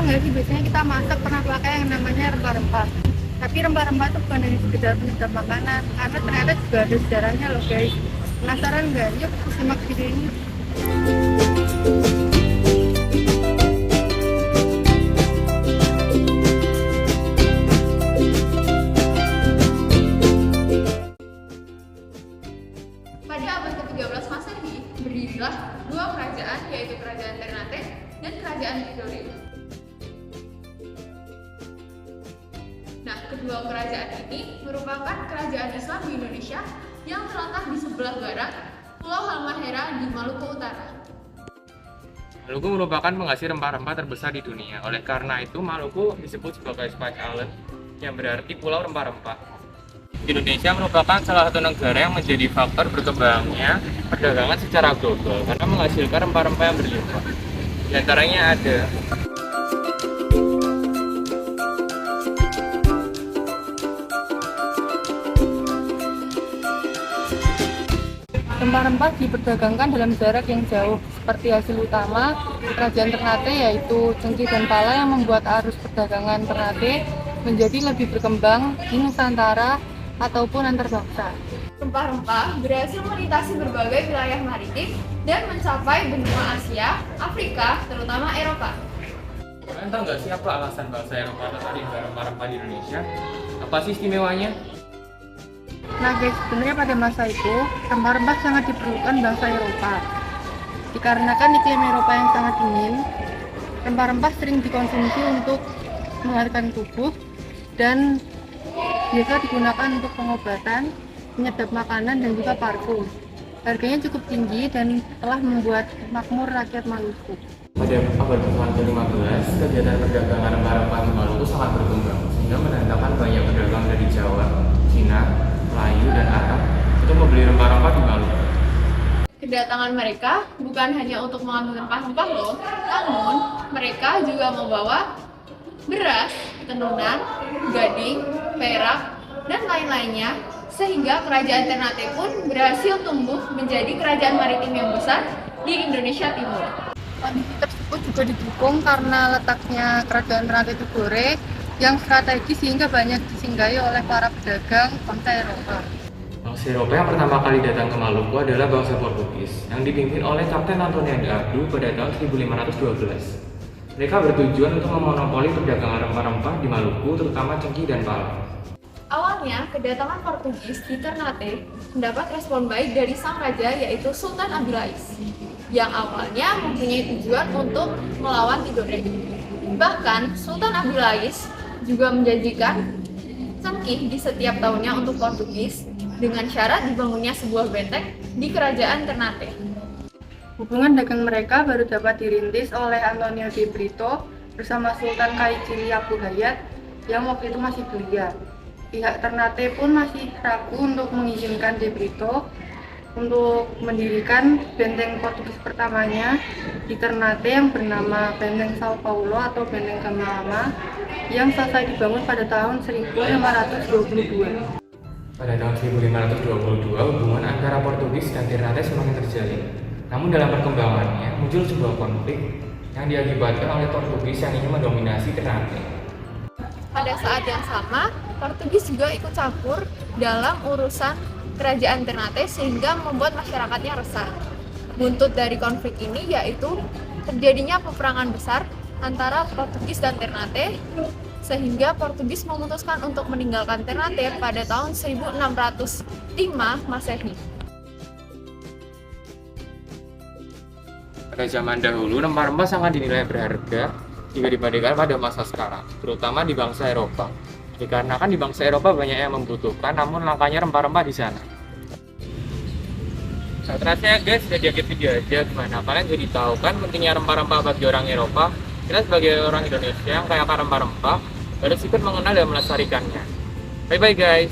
nggak sih, biasanya kita masak pernah pakai yang namanya rempah-rempah. Tapi rempah-rempah itu bukan hanya sekedar penyedap makanan, karena ternyata juga ada sejarahnya loh guys. Penasaran nggak? Yuk simak video ini. Pada abad ke-13 Masehi, berdirilah dua kerajaan, yaitu Kerajaan Ternate dan Kerajaan Tidore. Nah, kedua kerajaan ini merupakan kerajaan Islam di Indonesia yang terletak di sebelah barat Pulau Halmahera di Maluku Utara. Maluku merupakan penghasil rempah-rempah terbesar di dunia. Oleh karena itu, Maluku disebut sebagai Spice Island, yang berarti pulau rempah-rempah. Indonesia merupakan salah satu negara yang menjadi faktor berkembangnya perdagangan secara global karena menghasilkan rempah-rempah yang berlimpah. Di antaranya ada Rempah-rempah diperdagangkan dalam jarak yang jauh, seperti hasil utama Kerajaan Ternate yaitu cengkih dan pala yang membuat arus perdagangan Ternate menjadi lebih berkembang di Nusantara ataupun antar bangsa. Rempah-rempah berhasil melintasi berbagai wilayah maritim dan mencapai benua Asia, Afrika, terutama Eropa. Kalian tahu nggak sih apa alasan bangsa Eropa tertarik dengan rempah-rempah di Indonesia? Apa sih istimewanya? Nah guys, sebenarnya pada masa itu rempah-rempah sangat diperlukan bangsa Eropa. Dikarenakan iklim Eropa yang sangat dingin, rempah-rempah sering dikonsumsi untuk mengeluarkan tubuh dan biasa digunakan untuk pengobatan, penyedap makanan dan juga parfum. Harganya cukup tinggi dan telah membuat makmur rakyat Maluku. Pada abad ke-15, kegiatan perdagangan rempah-rempah di Maluku sangat berkembang, sehingga mendatangkan banyak pedagang dari Jawa, Cina, Melayu, dan Arab untuk membeli rempah-rempah di Maluku. Kedatangan mereka bukan hanya untuk mengambil rempah-rempah loh, namun mereka juga membawa beras, tenunan, gading, perak, dan lain-lainnya, sehingga kerajaan Ternate pun berhasil tumbuh menjadi kerajaan maritim yang besar di Indonesia Timur. Kondisi tersebut juga didukung karena letaknya kerajaan Ternate Tidore yang strategis sehingga banyak disinggahi oleh para pedagang bangsa Eropa. Bangsa Eropa yang pertama kali datang ke Maluku adalah bangsa Portugis yang dipimpin oleh Kapten Antonio de Abreu pada tahun 1512. Mereka bertujuan untuk memonopoli perdagangan rempah-rempah di Maluku, terutama cengkih dan pala. Awalnya, kedatangan Portugis di Ternate mendapat respon baik dari sang raja yaitu Sultan Abdulais, yang awalnya mempunyai tujuan untuk melawan Tidore. Bahkan, Sultan Abdulais juga menjanjikan cengkih di setiap tahunnya untuk Portugis dengan syarat dibangunnya sebuah benteng di kerajaan Ternate. Hubungan dagang mereka baru dapat dirintis oleh Antonio de Brito bersama Sultan Kaijili Abu Hayat yang waktu itu masih belia. Pihak Ternate pun masih ragu untuk mengizinkan de Brito untuk mendirikan benteng Portugis pertamanya di Ternate yang bernama Benteng Sao Paulo atau Benteng Gamalama yang selesai dibangun pada tahun 1522. Pada tahun 1522, hubungan antara Portugis dan Ternate semakin terjalin. Namun dalam perkembangannya muncul sebuah konflik yang diakibatkan oleh Portugis yang ingin mendominasi Ternate. Pada saat yang sama, Portugis juga ikut campur dalam urusan kerajaan Ternate sehingga membuat masyarakatnya resah. Buntut dari konflik ini yaitu terjadinya peperangan besar antara Portugis dan Ternate sehingga Portugis memutuskan untuk meninggalkan Ternate pada tahun 1605 Masehi. Pada zaman dahulu, rempah-rempah sangat dinilai berharga jika dibandingkan pada masa sekarang, terutama di bangsa Eropa. Dikarenakan di bangsa Eropa banyak yang membutuhkan, namun langkanya rempah-rempah di sana. Nah, terasa guys, sudah di akhir video aja. Gimana? Kalian jadi tahu kan pentingnya rempah-rempah bagi orang Eropa? Kita sebagai orang Indonesia yang kaya akan rempah-rempah, harus ikut mengenal dan melestarikannya. Bye-bye guys!